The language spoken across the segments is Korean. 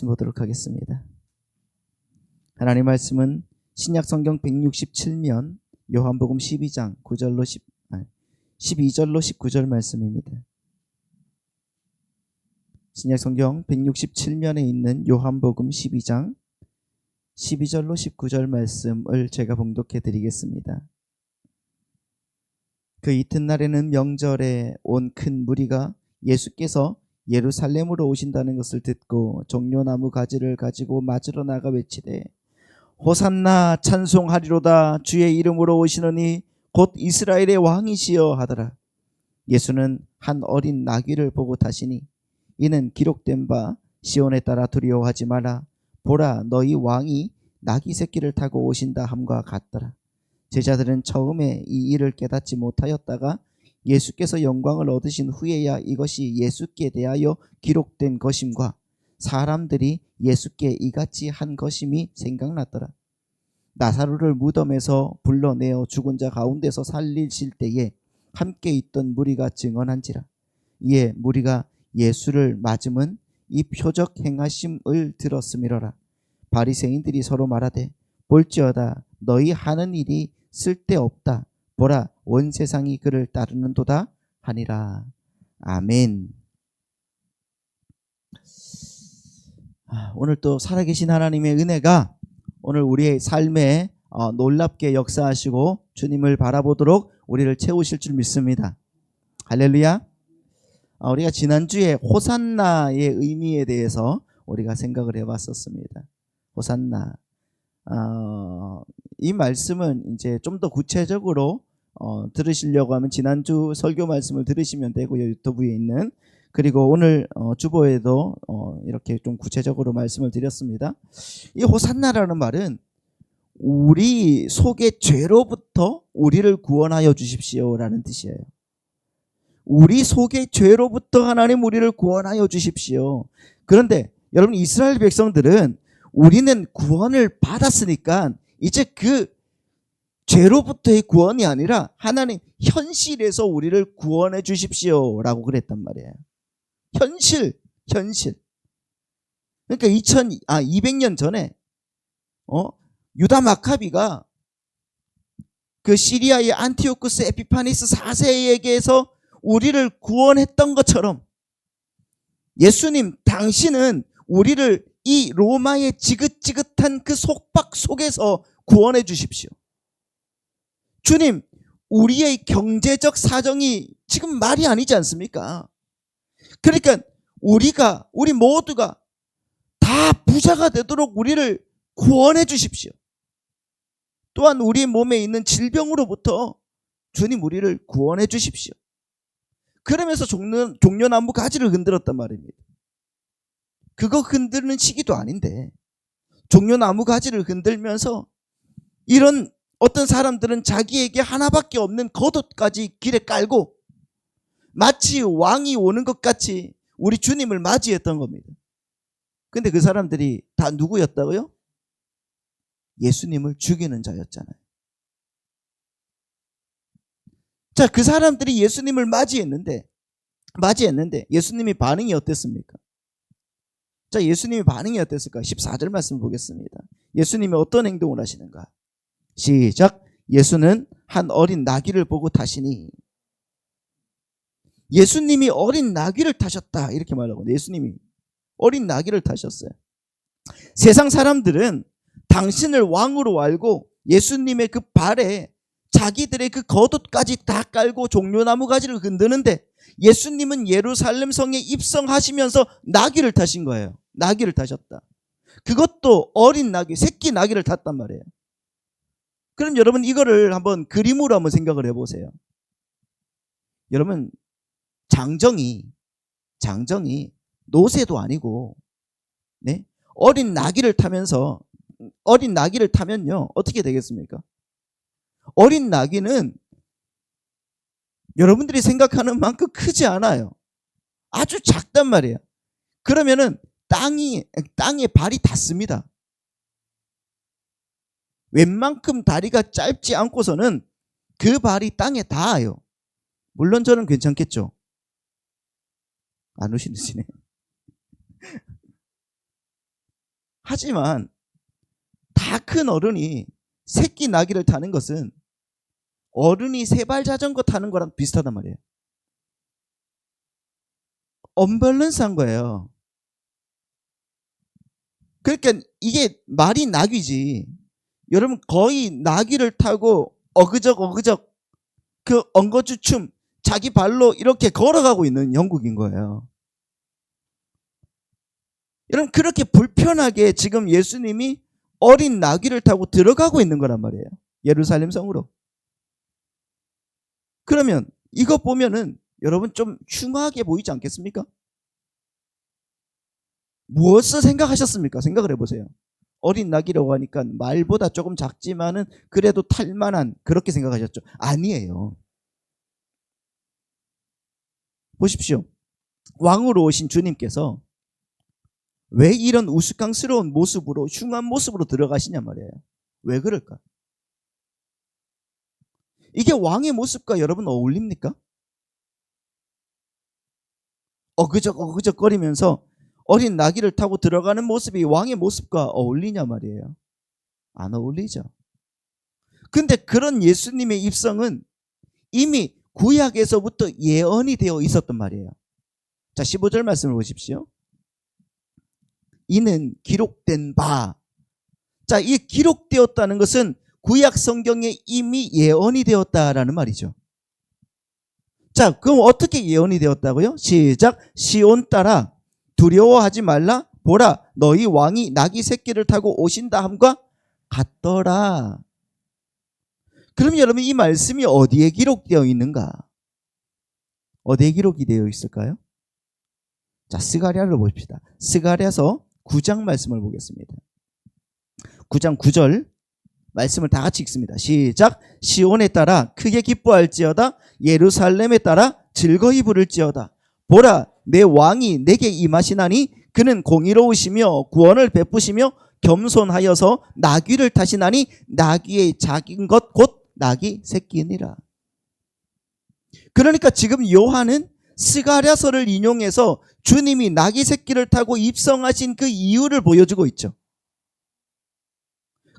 보도록 하겠습니다. 하나님 말씀은 신약성경 167면 요한복음 12장 12절로 19절 말씀입니다. 신약성경 167면에 있는 요한복음 12장 12절로 19절 말씀을 제가 봉독해 드리겠습니다. 그 이튿날에는 명절에 온 큰 무리가 예수께서 예루살렘으로 오신다는 것을 듣고 종려나무 가지를 가지고 맞으러 나가 외치되 호산나 찬송하리로다 주의 이름으로 오시느니 곧 이스라엘의 왕이시여 하더라. 예수는 한 어린 나귀를 보고 타시니 이는 기록된 바 시온에 따라 두려워하지 마라 보라 너희 왕이 나귀 새끼를 타고 오신다 함과 같더라. 제자들은 처음에 이 일을 깨닫지 못하였다가 예수께서 영광을 얻으신 후에야 이것이 예수께 대하여 기록된 것임과 사람들이 예수께 이같이 한 것임이 생각났더라. 나사로를 무덤에서 불러내어 죽은 자 가운데서 살리실 때에 함께 있던 무리가 증언한지라. 이에 무리가 예수를 맞음은 이 표적 행하심을 들었음이로라. 바리새인들이 서로 말하되 볼지어다 너희 하는 일이 쓸데없다. 보라 온 세상이 그를 따르는도다 하니라. 아멘. 오늘 또 살아계신 하나님의 은혜가 오늘 우리의 삶에 놀랍게 역사하시고 주님을 바라보도록 우리를 채우실 줄 믿습니다. 할렐루야. 우리가 지난주에 호산나의 의미에 대해서 우리가 생각을 해봤었습니다. 호산나. 이 말씀은 이제 좀 더 구체적으로 들으시려고 하면 지난주 설교 말씀을 들으시면 되고요. 유튜브에 있는. 그리고 오늘 주보에도 이렇게 좀 구체적으로 말씀을 드렸습니다. 이 호산나라는 말은 우리 속의 죄로부터 우리를 구원하여 주십시오라는 뜻이에요. 우리 속의 죄로부터 하나님 우리를 구원하여 주십시오. 그런데 여러분 이스라엘 백성들은 우리는 구원을 받았으니까 이제 그 죄로부터의 구원이 아니라 하나님 현실에서 우리를 구원해 주십시오라고 그랬단 말이에요. 현실. 그러니까 200년 전에 유다 마카비가 그 시리아의 안티오쿠스 에피파니스 4세에게서 우리를 구원했던 것처럼 예수님 당신은 우리를 이 로마의 지긋지긋한 그 속박 속에서 구원해 주십시오. 주님, 우리의 경제적 사정이 지금 말이 아니지 않습니까? 그러니까 우리 모두가 다 부자가 되도록 우리를 구원해 주십시오. 또한 우리 몸에 있는 질병으로부터 주님 우리를 구원해 주십시오. 그러면서 종려나무 가지를 흔들었단 말입니다. 그거 흔드는 시기도 아닌데 종려나무 가지를 흔들면서 이런 어떤 사람들은 자기에게 하나밖에 없는 겉옷까지 길에 깔고 마치 왕이 오는 것 같이 우리 주님을 맞이했던 겁니다. 근데 그 사람들이 다 누구였다고요? 예수님을 죽이는 자였잖아요. 자, 그 사람들이 예수님을 맞이했는데 예수님이 반응이 어땠습니까? 자, 예수님의 반응이 어땠을까? 14절 말씀 보겠습니다. 예수님이 어떤 행동을 하시는가? 시작. 예수는 한 어린 나귀를 보고 타시니. 예수님이 어린 나귀를 타셨다 이렇게 말하고 예수님이 어린 나귀를 타셨어요. 세상 사람들은 당신을 왕으로 알고 예수님의 그 발에 자기들의 그 겉옷까지 다 깔고 종려나무 가지를 흔드는데 예수님은 예루살렘 성에 입성하시면서 나귀를 타신 거예요. 나귀를 타셨다. 그것도 어린 나귀, 새끼 나귀를 탔단 말이에요. 그럼 여러분 이거를 한번 그림으로 한번 생각을 해보세요. 여러분 장정이 노새도 아니고 어린 나귀를 타면요 어떻게 되겠습니까? 어린 나귀는 여러분들이 생각하는 만큼 크지 않아요. 아주 작단 말이에요. 그러면은 땅에 발이 닿습니다. 웬만큼 다리가 짧지 않고서는 그 발이 땅에 닿아요. 물론 저는 괜찮겠죠. 안 오시네. 하지만 다 큰 어른이 새끼 나귀를 타는 것은 어른이 세발 자전거 타는 거랑 비슷하단 말이에요. 언밸런스한 거예요. 그러니까 이게 말이 나귀지. 여러분 거의 나귀를 타고 어그적 그 엉거주춤 자기 발로 이렇게 걸어가고 있는 영국인 거예요. 여러분 그렇게 불편하게 지금 예수님이 어린 나귀를 타고 들어가고 있는 거란 말이에요. 예루살렘 성으로. 그러면 이거 보면은 여러분 좀 흉하게 보이지 않겠습니까? 무엇을 생각하셨습니까? 생각을 해보세요. 어린 나귀라고 하니까 말보다 조금 작지만은 그래도 탈만한 그렇게 생각하셨죠? 아니에요. 보십시오. 왕으로 오신 주님께서 왜 이런 우스꽝스러운 모습으로 흉한 모습으로 들어가시냐 말이에요. 왜 그럴까? 이게 왕의 모습과 여러분 어울립니까? 어그적 거리면서 어린 나귀를 타고 들어가는 모습이 왕의 모습과 어울리냐 말이에요. 안 어울리죠. 근데 그런 예수님의 입성은 이미 구약에서부터 예언이 되어 있었단 말이에요. 자, 15절 말씀을 보십시오. 이는 기록된 바. 자, 이 기록되었다는 것은 구약 성경에 이미 예언이 되었다라는 말이죠. 자, 그럼 어떻게 예언이 되었다고요? 시작. 시온 딸아 두려워하지 말라. 보라 너희 왕이 나귀 새끼를 타고 오신다 함과 같더라. 그럼 여러분 이 말씀이 어디에 기록되어 있는가? 어디에 기록이 되어 있을까요? 자, 스가랴를 보십시다. 스가랴서 9장 말씀을 보겠습니다. 9장 9절 말씀을 다 같이 읽습니다. 시작. 시온에 따라 크게 기뻐할지어다. 예루살렘에 따라 즐거이 부를지어다. 보라 내 왕이 내게 임하시나니 그는 공의로우시며 구원을 베푸시며 겸손하여서 나귀를 타시나니 나귀의 작은 것 곧 나귀 새끼니라. 그러니까 지금 요한은 스가랴서를 인용해서 주님이 나귀 새끼를 타고 입성하신 그 이유를 보여주고 있죠.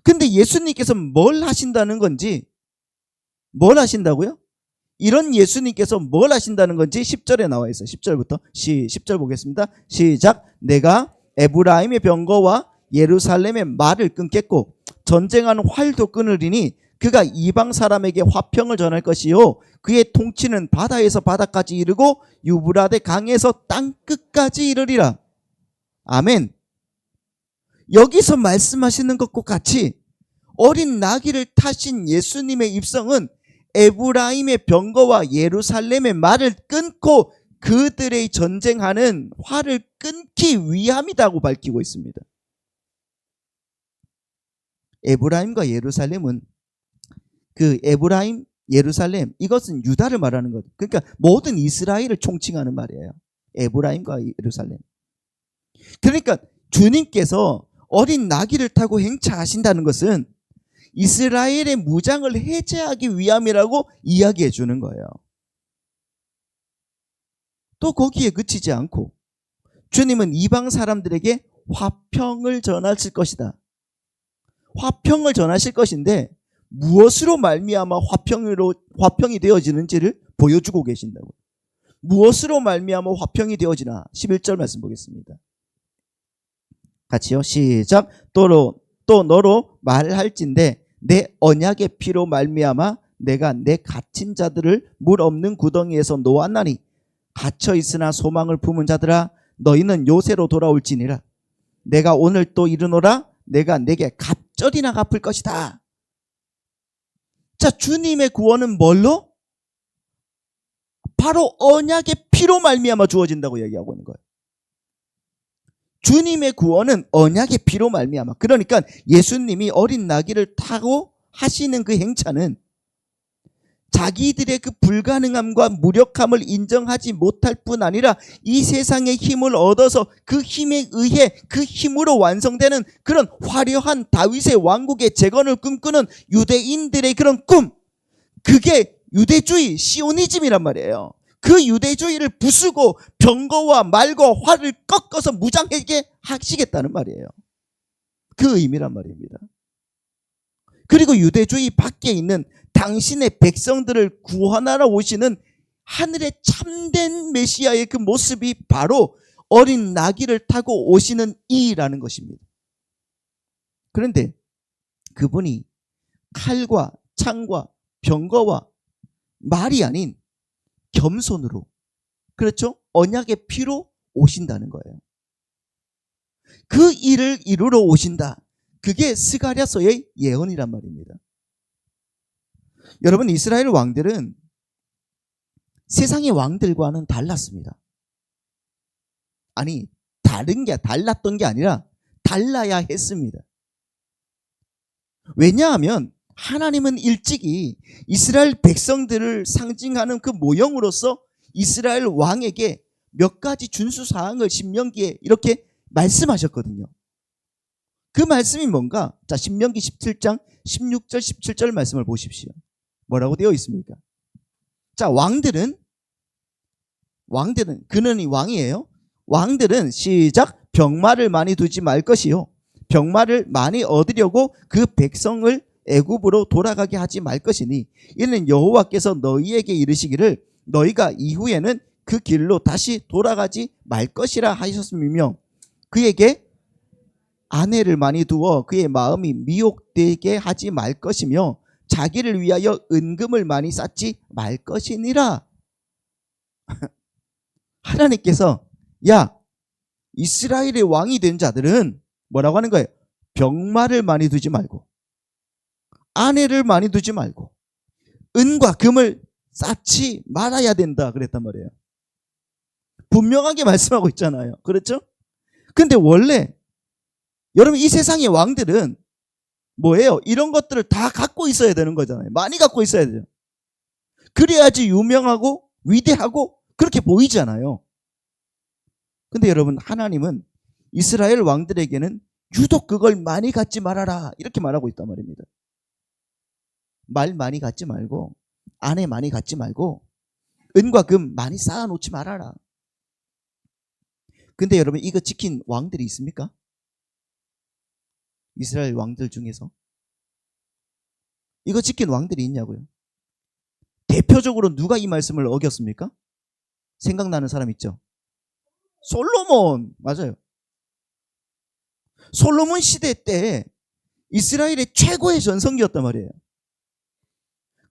근데 예수님께서 뭘 하신다는 건지, 뭘 하신다고요? 이런 예수님께서 뭘 하신다는 건지 10절에 나와 있어요. 10절부터 10절 보겠습니다. 시작. 내가 에브라임의 병거와 예루살렘의 말을 끊겠고 전쟁하는 활도 끊으리니 그가 이방 사람에게 화평을 전할 것이요 그의 통치는 바다에서 바다까지 이르고 유브라데 강에서 땅 끝까지 이르리라. 아멘. 여기서 말씀하시는 것과 같이 어린 나귀를 타신 예수님의 입성은 에브라임의 병거와 예루살렘의 말을 끊고 그들의 전쟁하는 활을 끊기 위함이라고 밝히고 있습니다. 에브라임과 예루살렘은 그 에브라임, 예루살렘 이것은 유다를 말하는 것. 그러니까 모든 이스라엘을 총칭하는 말이에요. 에브라임과 예루살렘. 그러니까 주님께서 어린 나귀를 타고 행차하신다는 것은 이스라엘의 무장을 해제하기 위함이라고 이야기해 주는 거예요. 또 거기에 그치지 않고 주님은 이방 사람들에게 화평을 전하실 것이다. 화평을 전하실 것인데 무엇으로 말미암아 화평이 되어지는지를 보여주고 계신다고. 무엇으로 말미암아 화평이 되어지나 11절 말씀 보겠습니다. 같이요. 시작. 또 너로 말할진대 내 언약의 피로 말미암아 내가 내 갇힌 자들을 물 없는 구덩이에서 놓았나니 갇혀 있으나 소망을 품은 자들아 너희는 요새로 돌아올지니라. 내가 오늘 또 이르노라 내가 내게 갑절이나 갚을 것이다. 자, 주님의 구원은 뭘로? 바로 언약의 피로 말미암아 주어진다고 얘기하고 있는 거예요. 주님의 구원은 언약의 피로 말미암아. 그러니까 예수님이 어린 나귀를 타고 하시는 그 행차는 자기들의 그 불가능함과 무력함을 인정하지 못할 뿐 아니라 이 세상의 힘을 얻어서 그 힘에 의해 그 힘으로 완성되는 그런 화려한 다윗의 왕국의 재건을 꿈꾸는 유대인들의 그런 꿈, 그게 유대주의 시오니즘이란 말이에요. 그 유대주의를 부수고 병거와 말과 활을 꺾어서 무장하게 하시겠다는 말이에요. 그 의미란 말입니다. 그리고 유대주의 밖에 있는 당신의 백성들을 구원하러 오시는 하늘의 참된 메시아의 그 모습이 바로 어린 나귀를 타고 오시는 이라는 것입니다. 그런데 그분이 칼과 창과 병거와 말이 아닌 겸손으로, 그렇죠? 언약의 피로 오신다는 거예요. 그 일을 이루러 오신다. 그게 스가랴서의 예언이란 말입니다. 여러분, 이스라엘 왕들은 세상의 왕들과는 달랐습니다. 아니, 달랐던 게 아니라 달라야 했습니다. 왜냐하면 하나님은 일찍이 이스라엘 백성들을 상징하는 그 모형으로서 이스라엘 왕에게 몇 가지 준수사항을 신명기에 이렇게 말씀하셨거든요. 그 말씀이 뭔가? 자, 신명기 17장 16절 17절 말씀을 보십시오. 뭐라고 되어 있습니까? 자, 왕들은 그는 이 왕이에요. 왕들은 시작, 병마를 많이 두지 말 것이요, 병마를 많이 얻으려고 그 백성을 애굽으로 돌아가게 하지 말 것이니 이는 여호와께서 너희에게 이르시기를 너희가 이후에는 그 길로 다시 돌아가지 말 것이라 하셨음이며 그에게 아내를 많이 두어 그의 마음이 미혹되게 하지 말 것이며 자기를 위하여 은금을 많이 쌓지 말 것이니라. 하나님께서 야, 이스라엘의 왕이 된 자들은 뭐라고 하는 거예요? 병마를 많이 두지 말고 아내를 많이 두지 말고 은과 금을 쌓지 말아야 된다 그랬단 말이에요. 분명하게 말씀하고 있잖아요. 그렇죠? 근데 원래 여러분, 이 세상의 왕들은 뭐예요? 이런 것들을 다 갖고 있어야 되는 거잖아요. 많이 갖고 있어야 돼요. 그래야지 유명하고 위대하고 그렇게 보이잖아요. 근데 여러분, 하나님은 이스라엘 왕들에게는 유독 그걸 많이 갖지 말아라 이렇게 말하고 있단 말입니다. 말 많이 갖지 말고 아내 많이 갖지 말고 은과 금 많이 쌓아놓지 말아라. 근데 여러분, 이거 지킨 왕들이 있습니까? 이스라엘 왕들 중에서 이거 지킨 왕들이 있냐고요? 대표적으로 누가 이 말씀을 어겼습니까? 생각나는 사람 있죠? 솔로몬. 맞아요. 솔로몬 시대 때 이스라엘의 최고의 전성기였단 말이에요.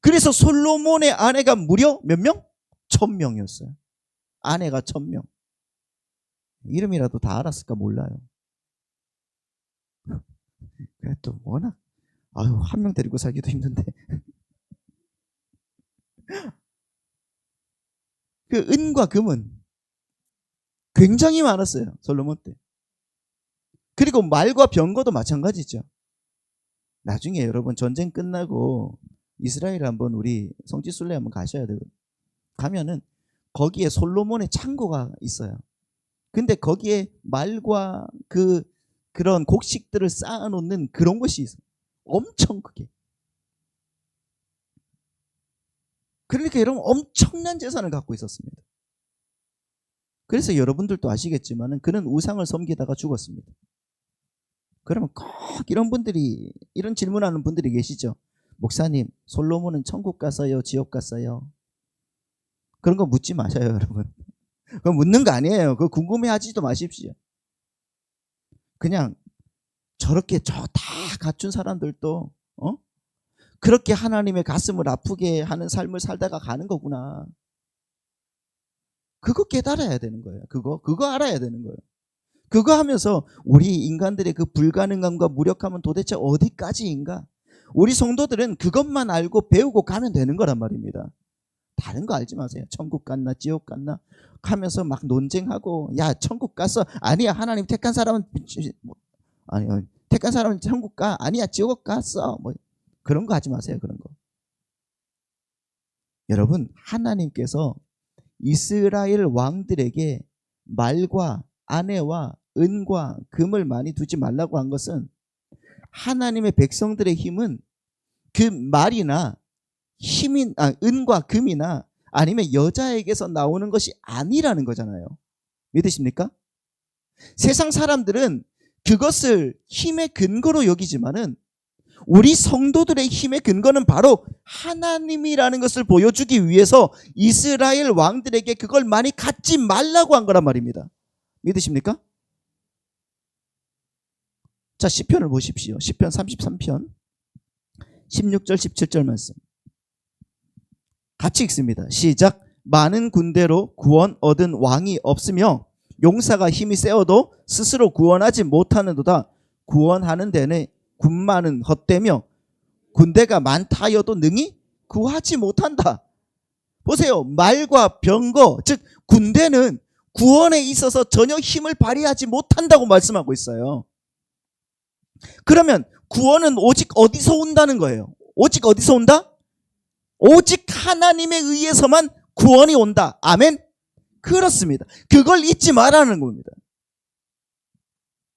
그래서 솔로몬의 아내가 무려 몇 명? 1000명이었어요. 아내가 1000명. 이름이라도 다 알았을까 몰라요. 그래도 워낙 한 명 데리고 살기도 힘든데. 그 은과 금은 굉장히 많았어요. 솔로몬 때. 그리고 말과 병거도 마찬가지죠. 나중에 여러분 전쟁 끝나고 이스라엘 한번 우리 성지순례 한번 가셔야 되거든요. 가면은 거기에 솔로몬의 창고가 있어요. 근데 거기에 말과 그런 곡식들을 쌓아놓는 그런 곳이 있어요. 엄청 크게. 그러니까 여러분 엄청난 재산을 갖고 있었습니다. 그래서 여러분들도 아시겠지만 그는 우상을 섬기다가 죽었습니다. 그러면 꼭 이런 질문하는 분들이 계시죠. 목사님, 솔로몬은 천국 갔어요? 지옥 갔어요? 그런 거 묻지 마셔요, 여러분. 그거 묻는 거 아니에요. 그거 궁금해하지도 마십시오. 그냥 저렇게 다 갖춘 사람들도 그렇게 하나님의 가슴을 아프게 하는 삶을 살다가 가는 거구나. 그거 깨달아야 되는 거예요. 그거 알아야 되는 거예요. 그거 하면서 우리 인간들의 그 불가능함과 무력함은 도대체 어디까지인가? 우리 성도들은 그것만 알고 배우고 가면 되는 거란 말입니다. 다른 거 알지 마세요. 천국 갔나 지옥 갔나 하면서 막 논쟁하고, 야 천국 갔어? 아니야, 하나님 택한 사람은 택한 사람은 천국 가? 아니야, 지옥 갔어. 뭐 그런 거 하지 마세요. 그런 거. 여러분, 하나님께서 이스라엘 왕들에게 말과 아내와 은과 금을 많이 두지 말라고 한 것은 하나님의 백성들의 힘은 그 말이나 은과 금이나 아니면 여자에게서 나오는 것이 아니라는 거잖아요. 믿으십니까? 세상 사람들은 그것을 힘의 근거로 여기지만은 우리 성도들의 힘의 근거는 바로 하나님이라는 것을 보여주기 위해서 이스라엘 왕들에게 그걸 많이 갖지 말라고 한 거란 말입니다. 믿으십니까? 자, 시편을 보십시오. 시편 33편 16절 17절 말씀 같이 읽습니다. 시작. 많은 군대로 구원 얻은 왕이 없으며 용사가 힘이 세어도 스스로 구원하지 못하는도다. 구원하는 데는 군마는 헛되며 군대가 많다 하여도 능히 구하지 못한다. 보세요. 말과 병거, 즉 군대는 구원에 있어서 전혀 힘을 발휘하지 못한다고 말씀하고 있어요. 그러면 구원은 오직 어디서 온다는 거예요? 오직 어디서 온다? 오직 하나님에 의해서만 구원이 온다. 아멘? 그렇습니다. 그걸 잊지 말라는 겁니다.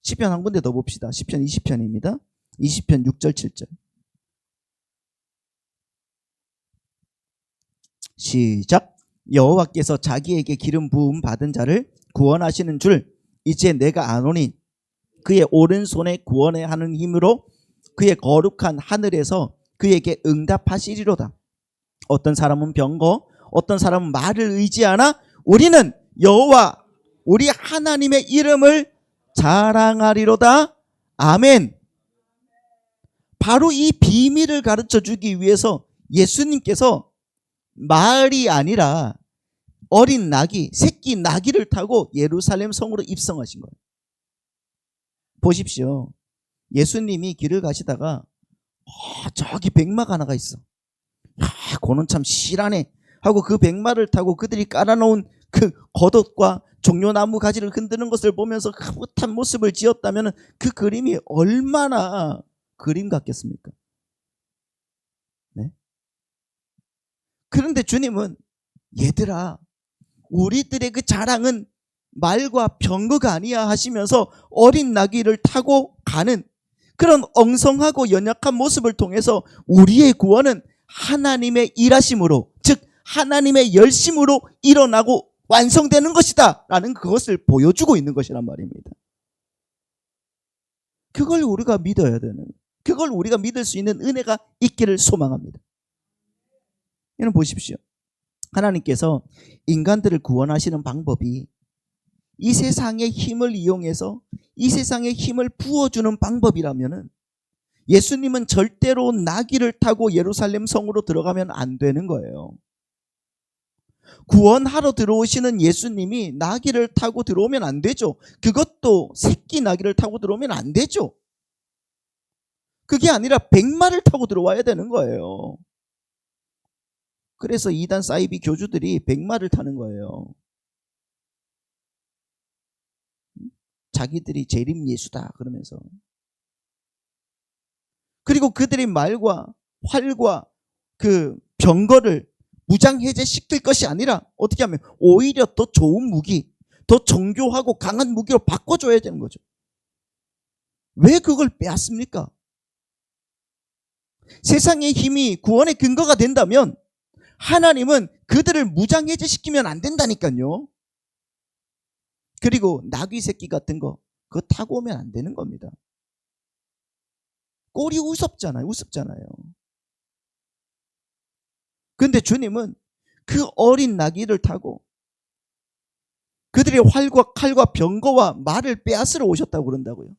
시편 한 군데 더 봅시다. 시편 20편입니다. 20편 6절 7절 시작. 여호와께서 자기에게 기름 부음 받은 자를 구원하시는 줄 이제 내가 아노니 그의 오른손에 구원해 하는 힘으로 그의 거룩한 하늘에서 그에게 응답하시리로다. 어떤 사람은 병거, 어떤 사람은 말을 의지하나 우리는 여호와 우리 하나님의 이름을 자랑하리로다. 아멘. 바로 이 비밀을 가르쳐 주기 위해서 예수님께서 말이 아니라 어린 나귀, 새끼 나귀를 타고 예루살렘 성으로 입성하신 거예요. 보십시오. 예수님이 길을 가시다가 저기 백마가 하나가 있어. 그는 참 실하네 하고 그 백마를 타고 그들이 깔아놓은 그 겉옷과 종려나무 가지를 흔드는 것을 보면서 흐뭇한 모습을 지었다면 그 그림이 얼마나 그림 같겠습니까? 네? 그런데 주님은 얘들아 우리들의 그 자랑은 말과 병거가 아니야 하시면서 어린 나귀를 타고 가는 그런 엉성하고 연약한 모습을 통해서 우리의 구원은 하나님의 일하심으로, 즉 하나님의 열심으로 일어나고 완성되는 것이다 라는 그것을 보여주고 있는 것이란 말입니다. 그걸 우리가 믿어야 되는, 그걸 우리가 믿을 수 있는 은혜가 있기를 소망합니다. 여러분 보십시오. 하나님께서 인간들을 구원하시는 방법이 이 세상의 힘을 이용해서 이 세상의 힘을 부어주는 방법이라면 예수님은 절대로 나귀를 타고 예루살렘 성으로 들어가면 안 되는 거예요. 구원하러 들어오시는 예수님이 나귀를 타고 들어오면 안 되죠. 그것도 새끼 나귀를 타고 들어오면 안 되죠. 그게 아니라 백마를 타고 들어와야 되는 거예요. 그래서 이단 사이비 교주들이 백마를 타는 거예요. 자기들이 재림 예수다 그러면서. 그리고 그들이 말과 활과 그 병거를 무장해제시킬 것이 아니라 어떻게 하면 오히려 더 좋은 무기, 더 정교하고 강한 무기로 바꿔줘야 되는 거죠. 왜 그걸 빼앗습니까? 세상의 힘이 구원의 근거가 된다면 하나님은 그들을 무장해제시키면 안 된다니까요. 그리고 나귀 새끼 같은 거 그거 타고 오면 안 되는 겁니다. 꼴이 우습잖아요. 그런데 주님은 그 어린 나귀를 타고 그들의 활과 칼과 병거와 말을 빼앗으러 오셨다고 그런다고요.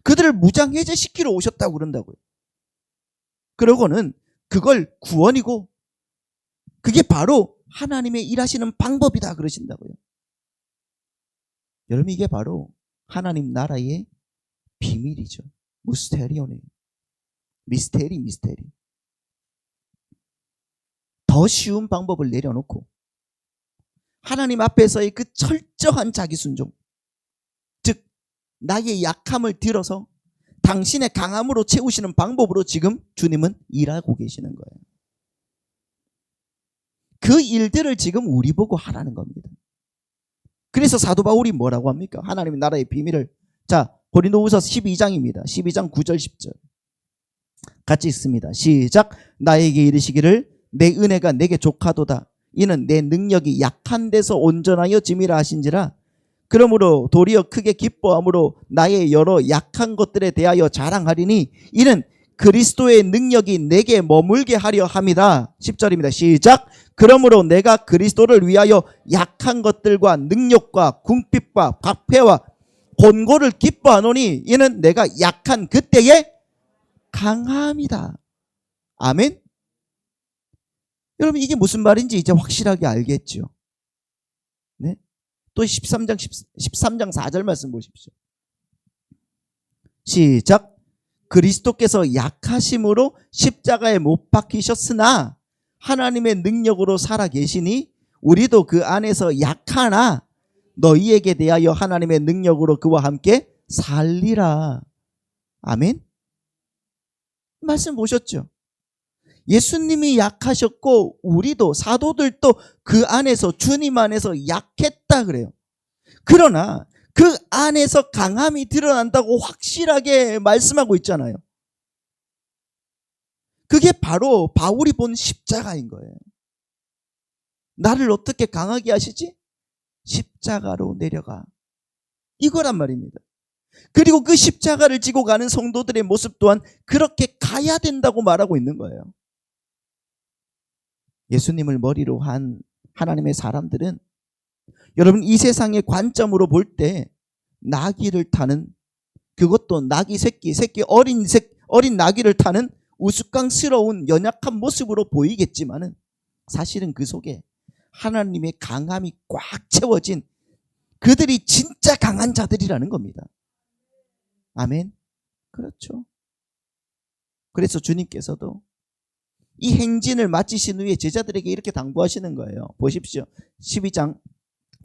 그들을 무장해제시키러 오셨다고 그런다고요. 그러고는 그걸 구원이고 그게 바로 하나님의 일하시는 방법이다 그러신다고요. 여러분 이게 바로 하나님 나라의 비밀이죠. 미스테리오네. 미스테리. 더 쉬운 방법을 내려놓고 하나님 앞에서의 그 철저한 자기순종, 즉 나의 약함을 들어서 당신의 강함으로 채우시는 방법으로 지금 주님은 일하고 계시는 거예요. 그 일들을 지금 우리 보고 하라는 겁니다. 그래서 사도 바울이 뭐라고 합니까? 하나님의 나라의 비밀을, 자 고린도후서 12장입니다. 12장 9절 10절 같이 읽습니다. 시작. 나에게 이르시기를 내 은혜가 내게 족하도다. 이는 내 능력이 약한 데서 온전하여 짐이라 하신지라. 그러므로 도리어 크게 기뻐함으로 나의 여러 약한 것들에 대하여 자랑하리니 이는 그리스도의 능력이 내게 머물게 하려 함이다. 10절입니다. 시작. 그러므로 내가 그리스도를 위하여 약한 것들과 능력과 궁핍과 박해와 곤고를 기뻐하노니 이는 내가 약한 그때에 강함이다. 아멘. 여러분, 이게 무슨 말인지 이제 확실하게 알겠죠. 네? 또 13장 4절 말씀 보십시오. 시작. 그리스도께서 약하심으로 십자가에 못 박히셨으나 하나님의 능력으로 살아 계시니 우리도 그 안에서 약하나 너희에게 대하여 하나님의 능력으로 그와 함께 살리라. 아멘. 말씀 보셨죠? 예수님이 약하셨고 우리도 사도들도 그 안에서 주님 안에서 약했다 그래요. 그러나 그 안에서 강함이 드러난다고 확실하게 말씀하고 있잖아요. 그게 바로 바울이 본 십자가인 거예요. 나를 어떻게 강하게 하시지? 십자가로 내려가. 이거란 말입니다. 그리고 그 십자가를 지고 가는 성도들의 모습 또한 그렇게 가야 된다고 말하고 있는 거예요. 예수님을 머리로 한 하나님의 사람들은 여러분 이 세상의 관점으로 볼 때 나귀를 타는, 그것도 나귀 새끼 어린 나귀를 타는 우스꽝스러운 연약한 모습으로 보이겠지만은 사실은 그 속에 하나님의 강함이 꽉 채워진 그들이 진짜 강한 자들이라는 겁니다. 아멘. 그렇죠. 그래서 주님께서도 이 행진을 마치신 후에 제자들에게 이렇게 당부하시는 거예요. 보십시오. 12장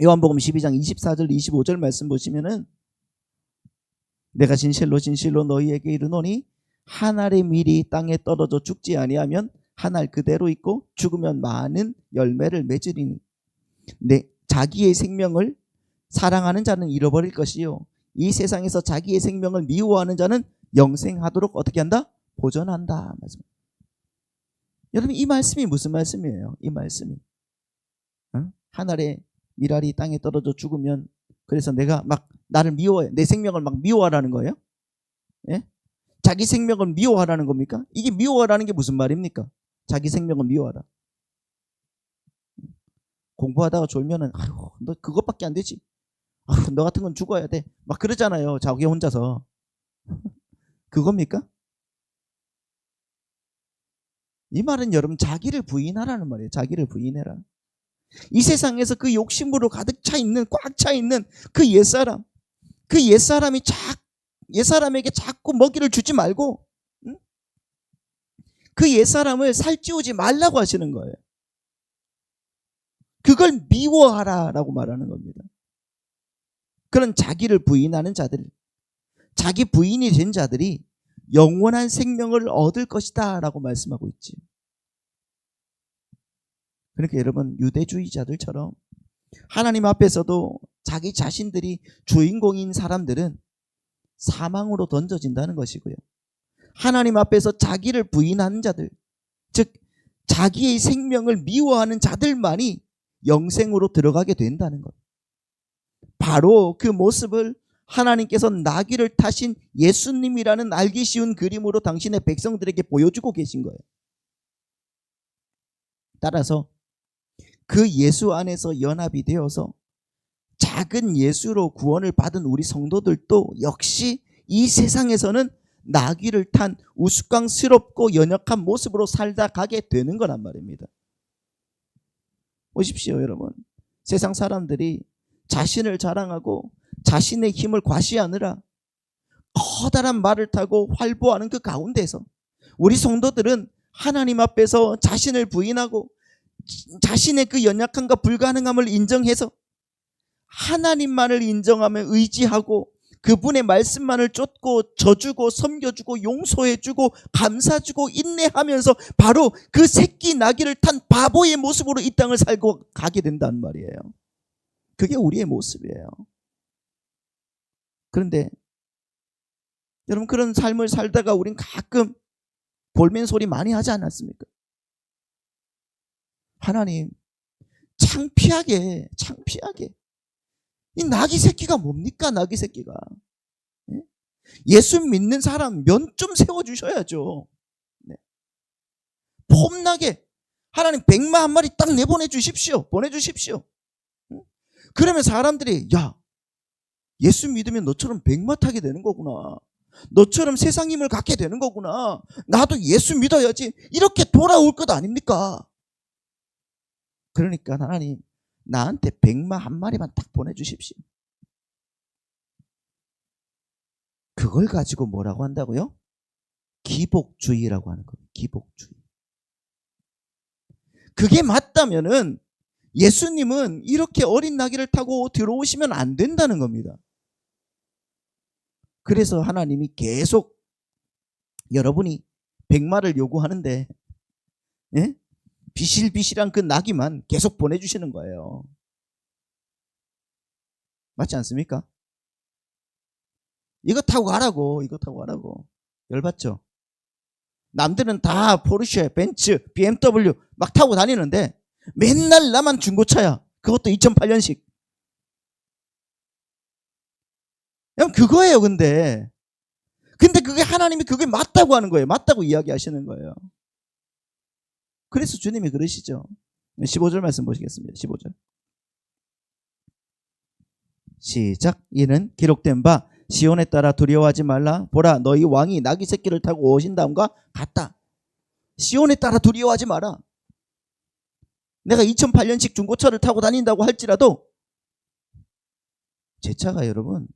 요한복음 12장 24절 25절 말씀 보시면은 내가 진실로 진실로 너희에게 이르노니 한 알의 밀이 땅에 떨어져 죽지 아니하면 한 알 그대로 있고 죽으면 많은 열매를 맺으리니 자기의 생명을 사랑하는 자는 잃어버릴 것이요 이 세상에서 자기의 생명을 미워하는 자는 영생하도록 어떻게 한다? 보존한다. 여러분 이 말씀이 무슨 말씀이에요? 이 말씀이 한 알의 밀알이 땅에 떨어져 죽으면 그래서 내가 막 나를 미워해, 내 생명을 막 미워하라는 거예요? 예? 자기 생명을 미워하라는 겁니까? 이게 미워하라는 게 무슨 말입니까? 자기 생명을 미워하라. 공부하다가 졸면은 아유 너 그것밖에 안 되지. 아유 너 같은 건 죽어야 돼. 막 그러잖아요. 자기 혼자서. 그겁니까? 이 말은 여러분 자기를 부인하라는 말이에요. 자기를 부인해라. 이 세상에서 그 욕심으로 가득 차 있는, 꽉 차 있는 그 옛사람, 그 옛사람에게 자꾸 먹이를 주지 말고 그 옛사람을 살찌우지 말라고 하시는 거예요. 그걸 미워하라라고 말하는 겁니다. 그런 자기를 부인하는 자들, 자기 부인이 된 자들이 영원한 생명을 얻을 것이다 라고 말씀하고 있지. 그러니까 여러분 유대주의자들처럼 하나님 앞에서도 자기 자신들이 주인공인 사람들은 사망으로 던져진다는 것이고요. 하나님 앞에서 자기를 부인하는 자들, 즉 자기의 생명을 미워하는 자들만이 영생으로 들어가게 된다는 것. 바로 그 모습을 하나님께서 나귀를 타신 예수님이라는 알기 쉬운 그림으로 당신의 백성들에게 보여주고 계신 거예요. 따라서 그 예수 안에서 연합이 되어서 작은 예수로 구원을 받은 우리 성도들도 역시 이 세상에서는 나귀를 탄 우스꽝스럽고 연약한 모습으로 살다 가게 되는 거란 말입니다. 보십시오 여러분. 세상 사람들이 자신을 자랑하고 자신의 힘을 과시하느라 커다란 말을 타고 활보하는 그 가운데서 우리 성도들은 하나님 앞에서 자신을 부인하고 자신의 그 연약함과 불가능함을 인정해서 하나님만을 인정하며 의지하고 그분의 말씀만을 쫓고 져주고 섬겨주고 용서해주고 감사주고 인내하면서 바로 그 새끼 나귀를 탄 바보의 모습으로 이 땅을 살고 가게 된다는 말이에요. 그게 우리의 모습이에요. 그런데 여러분 그런 삶을 살다가 우린 가끔 볼멘 소리 많이 하지 않았습니까? 하나님 창피하게 이 나귀 새끼가 뭡니까? 나귀 새끼가. 예? 예수 믿는 사람 면 좀 세워주셔야죠. 네. 폼나게 하나님 100마 한 마리 딱 내보내주십시오. 보내주십시오. 그러면 사람들이 야, 예수 믿으면 너처럼 100마 타게 되는 거구나. 너처럼 세상 힘을 갖게 되는 거구나. 나도 예수 믿어야지. 이렇게 돌아올 것 아닙니까? 그러니까 하나님 나한테 100마 한 마리만 딱 보내주십시오. 그걸 가지고 뭐라고 한다고요? 기복주의라고 하는 거예요. 기복주의. 그게 맞다면은 예수님은 이렇게 어린 나귀를 타고 들어오시면 안 된다는 겁니다. 그래서 하나님이 계속 여러분이 100마를 요구하는데 예? 비실비실한 그 나귀만 계속 보내주시는 거예요. 맞지 않습니까? 이거 타고 가라고. 이거 타고 가라고. 열받죠? 남들은 다 포르쉐, 벤츠, BMW 막 타고 다니는데 맨날 나만 중고차야. 그것도 2008년식. 그거예요. 근데 그게 하나님이 그게 맞다고 하는 거예요. 맞다고 이야기하시는 거예요. 그래서 주님이 그러시죠. 15절 말씀 보시겠습니다. 15절 시작. 이는 기록된 바 시온에 따라 두려워하지 말라. 보라 너희 왕이 나귀 새끼를 타고 오신다음과 같다. 시온에 따라 두려워하지 마라. 내가 2008년식 중고차를 타고 다닌다고 할지라도 제 차가 여러분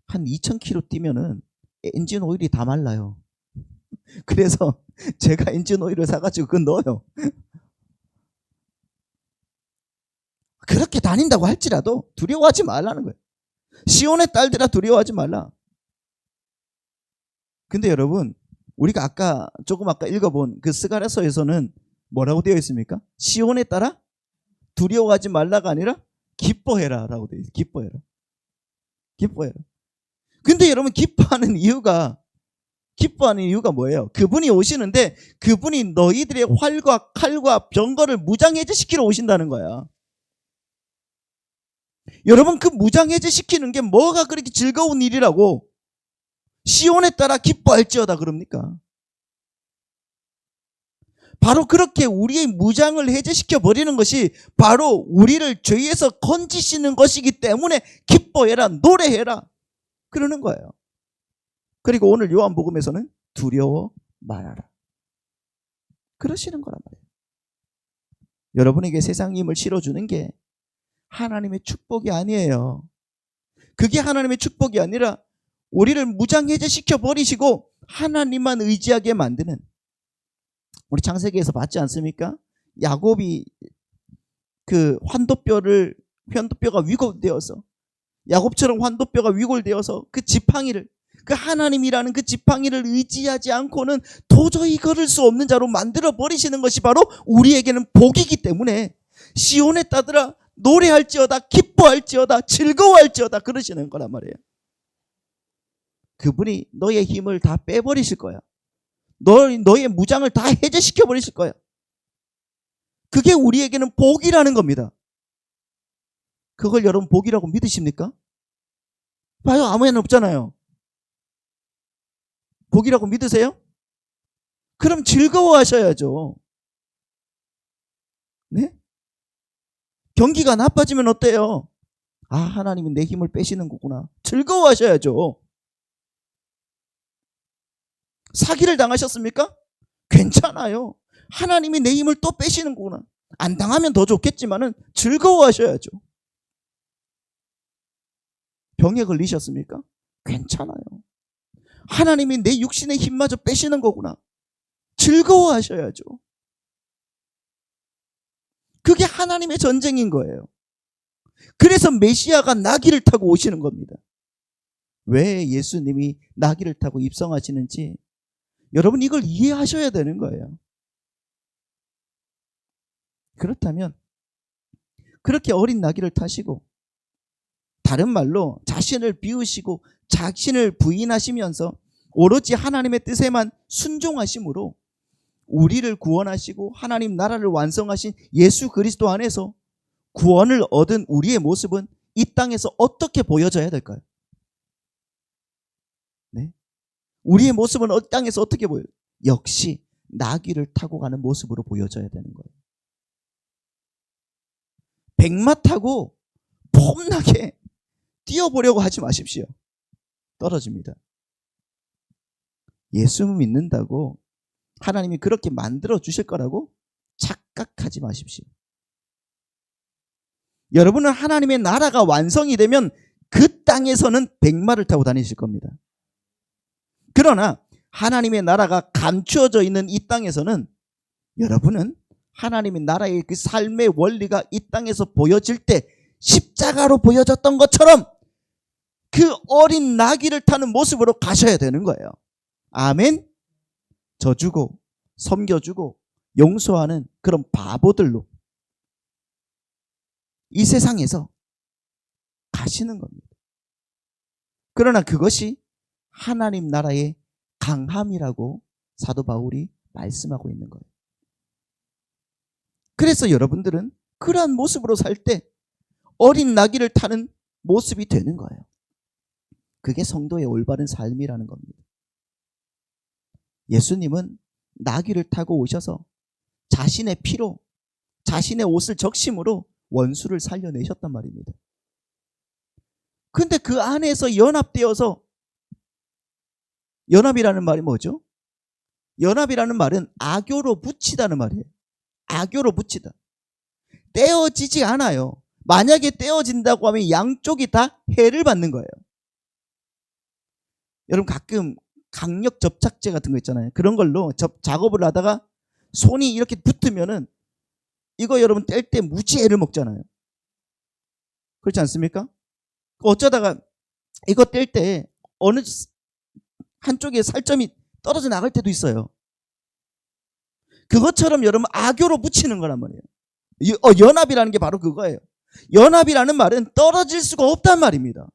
한 2000km 뛰면은 엔진 오일이 다 말라요. 그래서 제가 엔진 오일을 사가지고 그거 넣어요. 그렇게 다닌다고 할지라도 두려워하지 말라는 거예요. 시온의 딸들아 두려워하지 말라. 근데 여러분 우리가 조금 아까 읽어본 그 스가랴서에서는 뭐라고 되어 있습니까? 시온에 따라 두려워하지 말라가 아니라 기뻐해라 라고 되어 있어요. 기뻐해라. 기뻐해라. 근데 여러분 기뻐하는 이유가 뭐예요? 그분이 오시는데 그분이 너희들의 활과 칼과 병거를 무장해제시키러 오신다는 거야. 여러분 그 무장해제시키는 게 뭐가 그렇게 즐거운 일이라고 시온에 따라 기뻐할지어다 그럽니까? 바로 그렇게 우리의 무장을 해제시켜 버리는 것이 바로 우리를 죄에서 건지시는 것이기 때문에 기뻐해라, 노래해라 그러는 거예요. 그리고 오늘 요한복음에서는 두려워 말아라 그러시는 거란 말이에요. 여러분에게 세상 힘을 실어주는 게 하나님의 축복이 아니에요. 그게 하나님의 축복이 아니라 우리를 무장해제시켜 버리시고 하나님만 의지하게 만드는, 우리 창세기에서 봤지 않습니까? 야곱이 그 환도뼈가 위골되어서 야곱처럼 환도뼈가 위골되어서 그 지팡이를, 그 하나님이라는 그 지팡이를 의지하지 않고는 도저히 걸을 수 없는 자로 만들어 버리시는 것이 바로 우리에게는 복이기 때문에 시온의 딸들아 노래할지어다, 기뻐할지어다, 즐거워할지어다 그러시는 거란 말이에요. 그분이 너의 힘을 다 빼버리실 거야. 너의 무장을 다 해제시켜 버리실 거야. 그게 우리에게는 복이라는 겁니다. 그걸 여러분 복이라고 믿으십니까? 봐요, 아무 애는 없잖아요. 복이라고 믿으세요? 그럼 즐거워하셔야죠. 네? 경기가 나빠지면 어때요? 아, 하나님이 내 힘을 빼시는 거구나. 즐거워하셔야죠. 사기를 당하셨습니까? 괜찮아요. 하나님이 내 힘을 또 빼시는 거구나. 안 당하면 더 좋겠지만은 즐거워하셔야죠. 병에 걸리셨습니까? 괜찮아요. 하나님이 내 육신의 힘마저 빼시는 거구나. 즐거워하셔야죠. 그게 하나님의 전쟁인 거예요. 그래서 메시아가 나귀를 타고 오시는 겁니다. 왜 예수님이 나귀를 타고 입성하시는지 여러분 이걸 이해하셔야 되는 거예요. 그렇다면 그렇게 어린 나귀를 타시고, 다른 말로 자신을 비우시고 자신을 부인하시면서 오로지 하나님의 뜻에만 순종하심으로 우리를 구원하시고 하나님 나라를 완성하신 예수 그리스도 안에서 구원을 얻은 우리의 모습은 이 땅에서 어떻게 보여져야 될까요? 네? 우리의 모습은 이 땅에서 어떻게 보여요? 역시 나귀를 타고 가는 모습으로 보여져야 되는 거예요. 백마 타고 폼나게 뛰어보려고 하지 마십시오. 떨어집니다. 예수 믿는다고 하나님이 그렇게 만들어 주실 거라고 착각하지 마십시오. 여러분은 하나님의 나라가 완성이 되면 그 땅에서는 백마를 타고 다니실 겁니다. 그러나 하나님의 나라가 감추어져 있는 이 땅에서는 여러분은 하나님의 나라의 그 삶의 원리가 이 땅에서 보여질 때 십자가로 보여졌던 것처럼 그 어린 나귀를 타는 모습으로 가셔야 되는 거예요. 아멘. 져주고 섬겨주고 용서하는 그런 바보들로 이 세상에서 가시는 겁니다. 그러나 그것이 하나님 나라의 강함이라고 사도 바울이 말씀하고 있는 거예요. 그래서 여러분들은 그러한 모습으로 살 때 어린 나귀를 타는 모습이 되는 거예요. 그게 성도의 올바른 삶이라는 겁니다. 예수님은 나귀를 타고 오셔서 자신의 피로, 자신의 옷을 적심으로 원수를 살려내셨단 말입니다. 근데 그 안에서 연합되어서, 연합이라는 말이 뭐죠? 연합이라는 말은 악교로 붙이다는 말이에요. 악교로 붙이다. 떼어지지 않아요. 만약에 떼어진다고 하면 양쪽이 다 해를 받는 거예요. 여러분 가끔 강력 접착제 같은 거 있잖아요. 그런 걸로 작업을 하다가 손이 이렇게 붙으면은 이거 여러분 뗄 때 무지 애를 먹잖아요. 그렇지 않습니까? 어쩌다가 이거 뗄 때 어느 한쪽에 살점이 떨어져 나갈 때도 있어요. 그것처럼 여러분 악교로 붙이는 거란 말이에요. 연합이라는 게 바로 그거예요. 연합이라는 말은 떨어질 수가 없단 말입니다.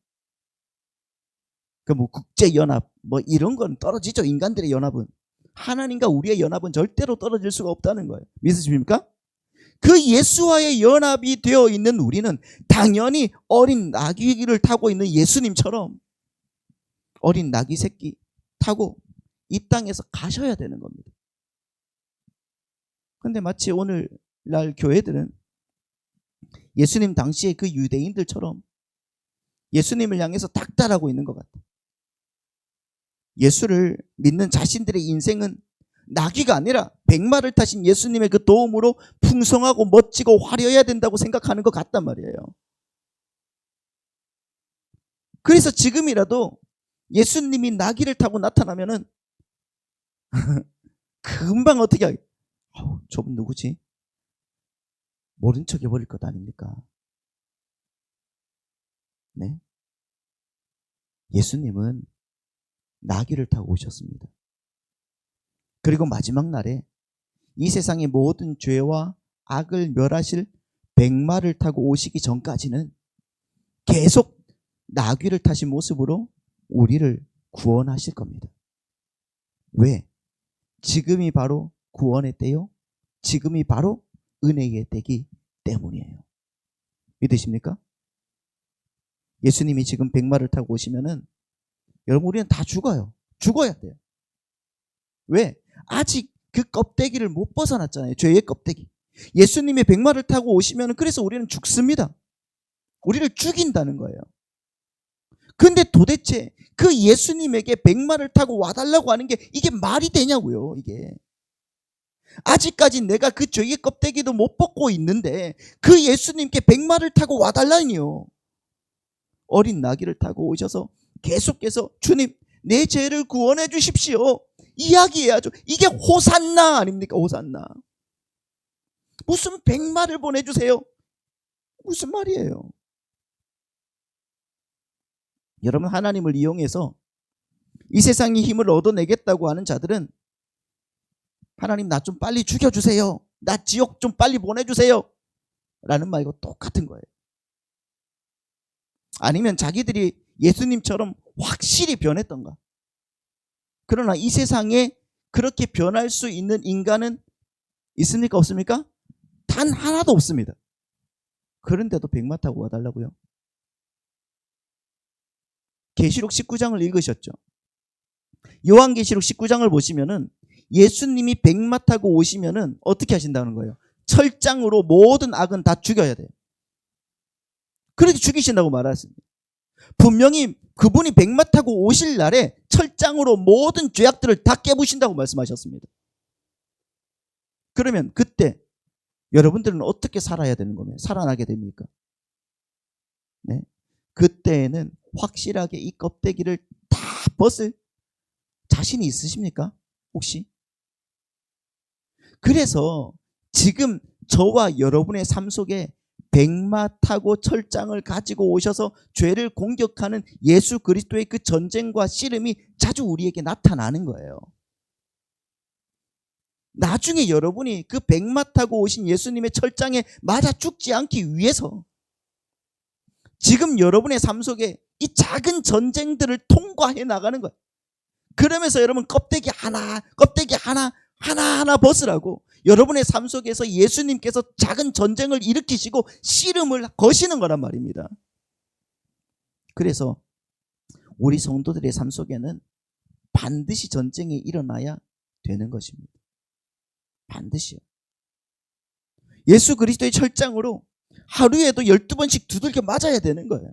그 뭐 국제연합 뭐 이런 건 떨어지죠. 인간들의 연합은. 하나님과 우리의 연합은 절대로 떨어질 수가 없다는 거예요. 믿으십니까? 그 예수와의 연합이 되어 있는 우리는 당연히 어린 나귀를 타고 있는 예수님처럼 어린 나귀 새끼 타고 이 땅에서 가셔야 되는 겁니다. 근데 마치 오늘날 교회들은 예수님 당시에 그 유대인들처럼 예수님을 향해서 닥달하고 있는 것 같아요. 예수를 믿는 자신들의 인생은 나귀가 아니라 백마를 타신 예수님의 그 도움으로 풍성하고 멋지고 화려해야 된다고 생각하는 것 같단 말이에요. 그래서 지금이라도 예수님이 나귀를 타고 나타나면은 금방 어떻게 하겠? 저분 누구지? 모른 척 해버릴 것 아닙니까? 네. 예수님은 나귀를 타고 오셨습니다. 그리고 마지막 날에 이 세상의 모든 죄와 악을 멸하실 백마를 타고 오시기 전까지는 계속 나귀를 타신 모습으로 우리를 구원하실 겁니다. 왜? 지금이 바로 구원의 때요. 지금이 바로 은혜의 때이기 때문이에요. 믿으십니까? 예수님이 지금 백마를 타고 오시면은 여러분 우리는 다 죽어요. 죽어야 돼요. 왜? 아직 그 껍데기를 못 벗어났잖아요. 죄의 껍데기. 예수님이 백마를 타고 오시면 그래서 우리는 죽습니다. 우리를 죽인다는 거예요. 근데 도대체 그 예수님에게 백마를 타고 와달라고 하는 게 이게 말이 되냐고요. 이게 아직까지 내가 그 죄의 껍데기도 못 벗고 있는데 그 예수님께 백마를 타고 와달라니요. 어린 나귀를 타고 오셔서 계속해서 주님 내 죄를 구원해 주십시오 이야기해야죠. 이게 호산나 아닙니까? 호산나. 무슨 백마를 보내주세요. 무슨 말이에요? 여러분 하나님을 이용해서 이 세상의 힘을 얻어내겠다고 하는 자들은 하나님 나 좀 빨리 죽여주세요. 나 지옥 좀 빨리 보내주세요. 라는 말과 똑같은 거예요. 아니면 자기들이 예수님처럼 확실히 변했던가. 그러나 이 세상에 그렇게 변할 수 있는 인간은 있습니까? 없습니까? 단 하나도 없습니다. 그런데도 백마 타고 와달라고요? 계시록 19장을 읽으셨죠? 요한계시록 19장을 보시면은 예수님이 백마 타고 오시면은 어떻게 하신다는 거예요? 철장으로 모든 악은 다 죽여야 돼요. 그렇게 죽이신다고 말했습니다. 분명히 그분이 백마 타고 오실 날에 철장으로 모든 죄악들을 다 깨부신다고 말씀하셨습니다. 그러면 그때 여러분들은 어떻게 살아야 되는 거면 살아나게 됩니까? 네. 그때에는 확실하게 이 껍데기를 다 벗을 자신이 있으십니까? 혹시? 그래서 지금 저와 여러분의 삶 속에 백마 타고 철장을 가지고 오셔서 죄를 공격하는 예수 그리스도의 그 전쟁과 씨름이 자주 우리에게 나타나는 거예요. 나중에 여러분이 그 백마 타고 오신 예수님의 철장에 맞아 죽지 않기 위해서 지금 여러분의 삶 속에 이 작은 전쟁들을 통과해 나가는 거예요. 그러면서 여러분 껍데기 하나 벗으라고 여러분의 삶 속에서 예수님께서 작은 전쟁을 일으키시고 씨름을 거시는 거란 말입니다. 그래서 우리 성도들의 삶 속에는 반드시 전쟁이 일어나야 되는 것입니다. 반드시요. 예수 그리스도의 철장으로 하루에도 12번씩 두들겨 맞아야 되는 거예요.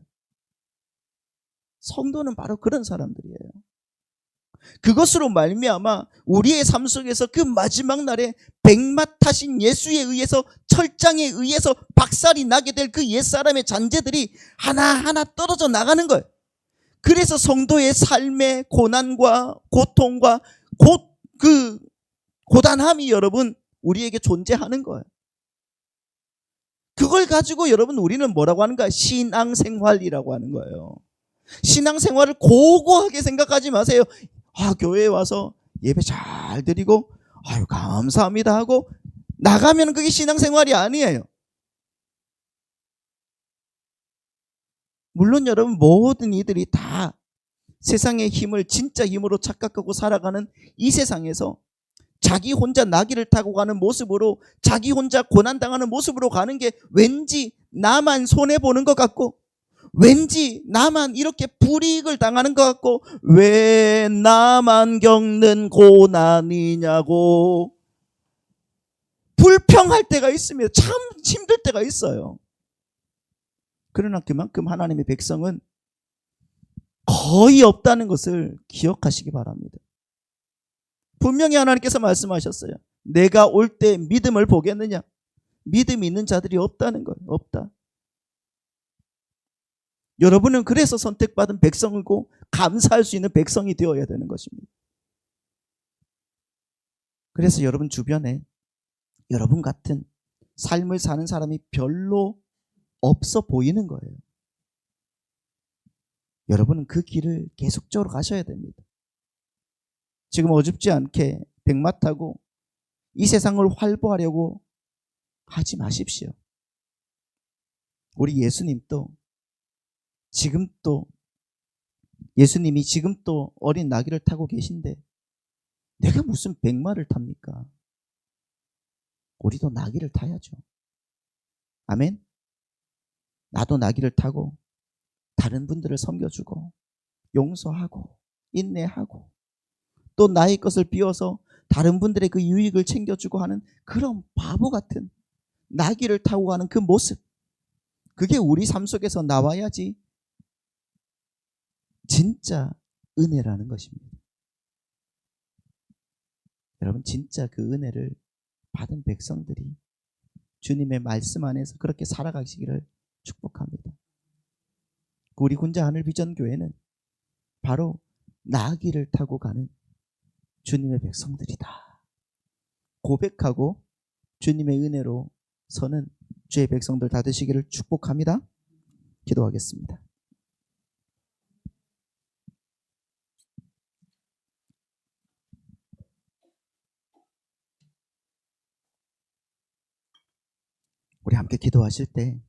성도는 바로 그런 사람들이에요. 그것으로 말미암아 우리의 삶 속에서 그 마지막 날에 백마 타신 예수에 의해서 철장에 의해서 박살이 나게 될 그 옛사람의 잔재들이 하나하나 떨어져 나가는 거예요. 그래서 성도의 삶의 고난과 고통과 그 고단함이 여러분 우리에게 존재하는 거예요. 그걸 가지고 여러분 우리는 뭐라고 하는가? 신앙생활이라고 하는 거예요. 신앙생활을 고고하게 생각하지 마세요. 교회에 와서 예배 잘 드리고 감사합니다 하고 나가면 그게 신앙생활이 아니에요. 물론 여러분 모든 이들이 다 세상의 힘을 진짜 힘으로 착각하고 살아가는 이 세상에서 자기 혼자 나귀를 타고 가는 모습으로 자기 혼자 고난당하는 모습으로 가는 게 왠지 나만 손해보는 것 같고 왠지 나만 이렇게 불이익을 당하는 것 같고 왜 나만 겪는 고난이냐고 불평할 때가 있습니다. 참 힘들 때가 있어요. 그러나 그만큼 하나님의 백성은 거의 없다는 것을 기억하시기 바랍니다. 분명히 하나님께서 말씀하셨어요. 내가 올 때 믿음을 보겠느냐? 믿음이 있는 자들이 없다는 거예요. 없다. 여러분은 그래서 선택받은 백성이고 감사할 수 있는 백성이 되어야 되는 것입니다. 그래서 여러분 주변에 여러분 같은 삶을 사는 사람이 별로 없어 보이는 거예요. 여러분은 그 길을 계속적으로 가셔야 됩니다. 지금 어줍지 않게 백마 타고 이 세상을 활보하려고 하지 마십시오. 우리 예수님이 지금 또 어린 나귀를 타고 계신데 내가 무슨 백마를 탑니까? 우리도 나귀를 타야죠. 아멘. 나도 나귀를 타고 다른 분들을 섬겨주고 용서하고 인내하고 또 나의 것을 비워서 다른 분들의 그 유익을 챙겨주고 하는 그런 바보 같은 나귀를 타고 가는 그 모습, 그게 우리 삶 속에서 나와야지 진짜 은혜라는 것입니다. 여러분 진짜 그 은혜를 받은 백성들이 주님의 말씀 안에서 그렇게 살아가시기를 축복합니다. 우리 군자 하늘비전교회는 바로 나귀를 타고 가는 주님의 백성들이다 고백하고 주님의 은혜로 서는 주의 백성들 다 되시기를 축복합니다. 기도하겠습니다. 우리 함께 기도하실 때